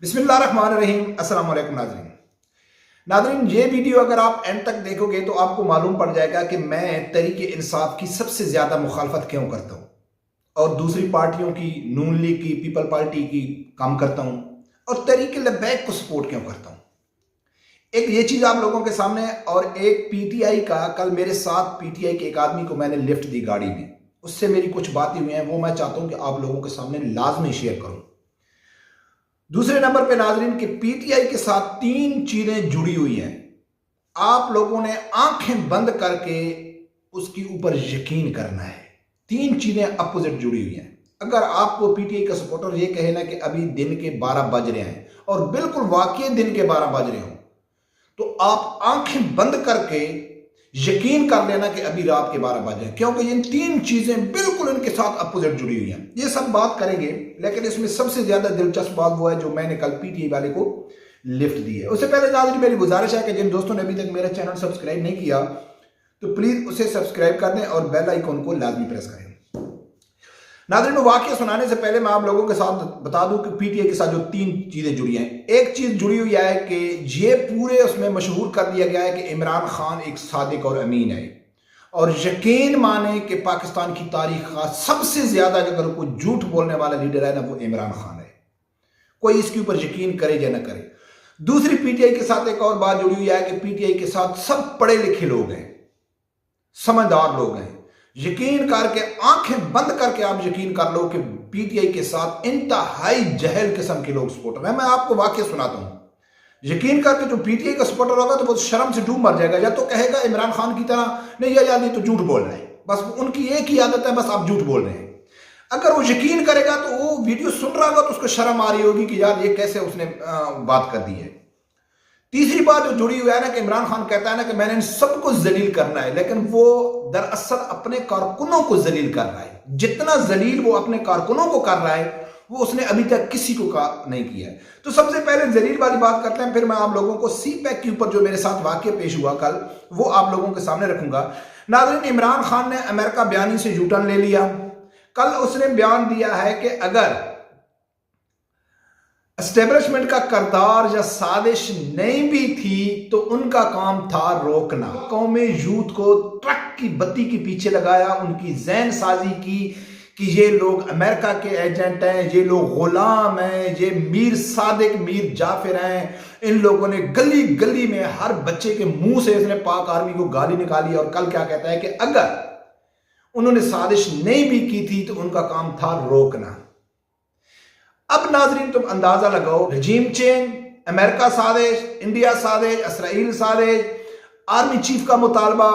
بسم اللہ الرحمن الرحیم۔ السلام علیکم ناظرین، یہ ویڈیو اگر آپ اینڈ تک دیکھو گے تو آپ کو معلوم پڑ جائے گا کہ میں تحریک انصاف کی سب سے زیادہ مخالفت کیوں کرتا ہوں اور دوسری پارٹیوں کی، نون لیگ کی، پیپل پارٹی کی کام کرتا ہوں اور تحریک لبیک کو سپورٹ کیوں کرتا ہوں۔ ایک یہ چیز آپ لوگوں کے سامنے، اور ایک پی ٹی آئی کا، کل میرے ساتھ پی ٹی آئی کے ایک آدمی کو میں نے لفٹ دی گاڑی میں، اس سے میری کچھ باتیں ہوئی ہیں، وہ میں چاہتا ہوں کہ آپ لوگوں کے سامنے لازمی شیئر کروں۔ دوسرے نمبر پہ ناظرین کہ پی ٹی آئی کے ساتھ تین چیزیں جڑی ہوئی ہیں، آپ لوگوں نے آنکھیں بند کر کے اس کے اوپر یقین کرنا ہے۔ تین چیزیں اپوزٹ جڑی ہوئی ہیں۔ اگر آپ کو پی ٹی آئی کا سپورٹر یہ کہے نا کہ ابھی دن کے 12 بج رہے ہیں اور بالکل واقعی دن کے 12 بج رہے ہوں، تو آپ آنکھیں بند کر کے یقین کر لینا کہ ابھی رات کے 12 بج ہیں، کیونکہ یہ تین چیزیں بالکل ان کے ساتھ اپوزٹ جڑی ہوئی ہیں۔ یہ سب بات کریں گے، لیکن اس میں سب سے زیادہ دلچسپ بات وہ ہے جو میں نے کل پی ٹی آئی والے کو لفٹ دی ہے۔ اس سے پہلے ناظرین میری گزارش ہے کہ جن دوستوں نے ابھی تک میرا چینل سبسکرائب نہیں کیا تو پلیز اسے سبسکرائب کر دیں اور بیل آئیکن کو لازمی پریس کریں۔ ناظرین، واقعہ سنانے سے پہلے میں آپ لوگوں کے ساتھ بتا دوں کہ پی ٹی آئی کے ساتھ جو تین چیزیں جڑی ہیں، ایک چیز جڑی ہوئی ہے کہ یہ پورے اس میں مشہور کر دیا گیا ہے کہ عمران خان ایک صادق اور امین ہے، اور یقین مانے کہ پاکستان کی تاریخ کا سب سے زیادہ اگر کوئی جھوٹ بولنے والا لیڈر ہے نا، وہ عمران خان ہے، کوئی اس کے اوپر یقین کرے یا نہ کرے۔ دوسری پی ٹی آئی کے ساتھ ایک اور بات جڑی ہوئی ہے کہ پی ٹی آئی کے ساتھ سب پڑھے لکھے لوگ ہیں، سمجھدار لوگ ہیں۔ یقین کر کے، آنکھیں بند کر کے آپ یقین کر لو کہ پی ٹی آئی کے ساتھ انتہائی جہل قسم کے لوگ سپورٹر ہیں۔ میں آپ کو واقعہ سناتا ہوں، یقین کر کے جو پی ٹی آئی کا سپورٹر ہوگا تو وہ شرم سے ڈوب مر جائے گا، یا تو کہے گا عمران خان کی طرح نہیں، یا نہیں تو جھوٹ بول رہے ہیں، بس ان کی ایک ہی عادت ہے، بس آپ جھوٹ بول رہے ہیں۔ اگر وہ یقین کرے گا تو وہ ویڈیو سن رہا ہوگا تو اس کو شرم آ رہی ہوگی کہ یار یہ کیسے اس نے بات کر دی ہے۔ تیسری بات جو جڑی ہوئی ہے نا کہ عمران خان کہتا ہے نا کہ میں نے ان سب کو ذلیل کرنا ہے، لیکن وہ دراصل اپنے کارکنوں کو ذلیل کر رہا ہے۔ جتنا ذلیل وہ اپنے کارکنوں کو کر رہا ہے وہ اس نے ابھی تک کسی کو نہیں کیا ہے۔ تو سب سے پہلے ذلیل والی بات کرتے ہیں، پھر میں آپ لوگوں کو سی پیک کے اوپر جو میرے ساتھ واقعہ پیش ہوا کل وہ آپ لوگوں کے سامنے رکھوں گا۔ ناظرین، عمران خان نے امریکہ بیانی سے یو ٹرن لے لیا۔ کل اس نے بیان دیا ہے کہ اگر اسٹیبلشمنٹ کا کردار یا سازش نہیں بھی تھی تو ان کا کام تھا روکنا۔ قوم یوتھ کو ٹرک کی بتی کے پیچھے لگایا، ان کی ذہن سازی کی کہ یہ لوگ امریکہ کے ایجنٹ ہیں، یہ لوگ غلام ہیں، یہ میر صادق، میر جعفر ہیں۔ ان لوگوں نے گلی گلی میں ہر بچے کے منہ سے اس نے پاک آرمی کو گالی نکالی، اور کل کیا کہتا ہے کہ اگر انہوں نے سازش نہیں بھی کی تھی تو ان کا کام تھا روکنا۔ اب ناظرین تم اندازہ لگاؤ، رجیم چینج، امریکہ سازش، انڈیا سازش، اسرائیل سازش، آرمی چیف کا مطالبہ،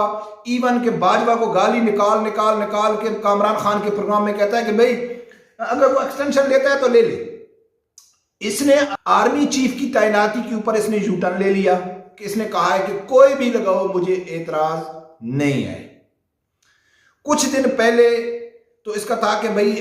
ایون کہ باجوہ کو گالی نکال کے کامران خان کے پروگرام میں کہتا ہے کہ بھئی اگر وہ ایکسٹینشن لیتا ہے تو لے لے۔ اس نے آرمی چیف کی تعیناتی کے اوپر اس نے یو ٹرن لے لیا کہ اس نے کہا ہے کہ کوئی بھی لگاؤ، مجھے اعتراض نہیں ہے۔ کچھ دن پہلے تو اس کا تھا کہ بھئی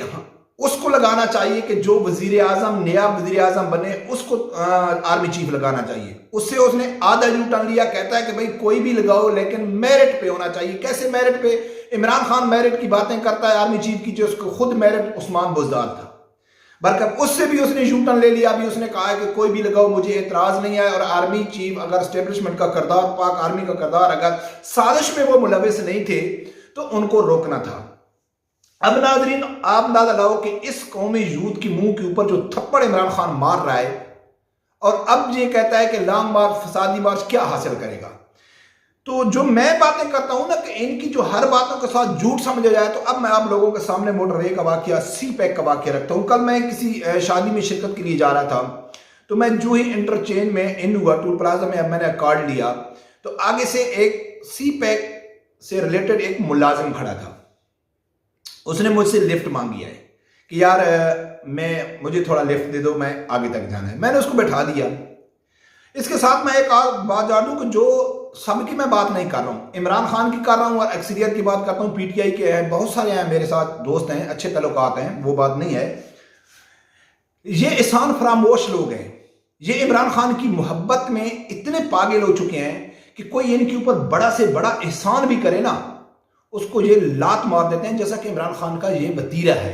اس کو لگانا چاہیے کہ جو وزیر اعظم، نیا وزیر اعظم بنے اس کو آرمی چیف لگانا چاہیے۔ اس سے اس نے آدھا یو ٹرن لیا، کہتا ہے کہ بھئی کوئی بھی لگاؤ لیکن میرٹ پہ ہونا چاہیے۔ کیسے میرٹ پہ؟ عمران خان میرٹ کی باتیں کرتا ہے آرمی چیف کی، جو اس کو خود میرٹ عثمان بزدار تھا، بلکہ اس سے بھی اس نے یو ٹرن لے لیا۔ ابھی اس نے کہا ہے کہ کوئی بھی لگاؤ، مجھے اعتراض نہیں ہے، اور آرمی چیف اگر اسٹیبلشمنٹ کا کردار، پاک آرمی کا کردار اگر سازش میں وہ ملوث نہیں تھے تو ان کو روکنا تھا۔ اب ناظرین آپ اندازہ لگاؤ کہ اس قومی یوتھ کی منہ کے اوپر جو تھپڑ عمران خان مار رہا ہے، اور اب یہ کہتا ہے کہ لانگ مارچ، فسادی مارچ کیا حاصل کرے گا۔ تو جو میں باتیں کرتا ہوں نا کہ ان کی جو ہر باتوں کے ساتھ جھوٹ سمجھا جائے، تو اب میں آپ لوگوں کے سامنے موٹر وے کا واقعہ، سی پیک کا واقعہ رکھتا ہوں۔ کل میں کسی شادی میں شرکت کے لیے جا رہا تھا، تو میں جو ہی انٹرچینج میں ان ہوا ٹول پلازا میں، اب میں نے کارڈ لیا تو آگے سے ایک سی پیک سے ریلیٹڈ ایک ملازم کھڑا تھا۔ اس نے مجھ سے لفٹ مانگی ہے کہ یار مجھے تھوڑا لفٹ دے دو، میں آگے تک جانا ہے۔ میں نے اس کو بٹھا دیا۔ اس کے ساتھ میں ایک بات جانوں کہ جو سب کی میں بات نہیں کر رہا ہوں، عمران خان کی کر رہا ہوں اور اکثریت کی بات کرتا ہوں، پی ٹی آئی کے ہیں، بہت سارے ہیں میرے ساتھ دوست ہیں، اچھے تعلقات ہیں، وہ بات نہیں ہے۔ یہ احسان فراموش لوگ ہیں، یہ عمران خان کی محبت میں اتنے پاگل ہو چکے ہیں کہ کوئی ان کے اوپر بڑا سے بڑا احسان بھی کرے نا، اس کو یہ لات مار دیتے ہیں، جیسا کہ عمران خان کا یہ وتیرہ ہے۔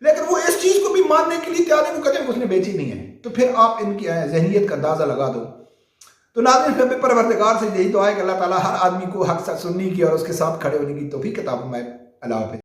لیکن وہ اس چیز کو بھی ماننے کے لیے تیار ہے، وہ کہتے ہیں کہ اس نے بیچی نہیں ہے. تو پھر آپ ان کی ذہنیت کا اندازہ لگا دو. تو ناظرین رب پروردگار سے یہی دعا ہے کہ اللہ تعالیٰ ہر آدمی کو حق سننے کی اور اس کے ساتھ کھڑے ہونے کی توفیق عطا فرمائے. اللہ حافظ.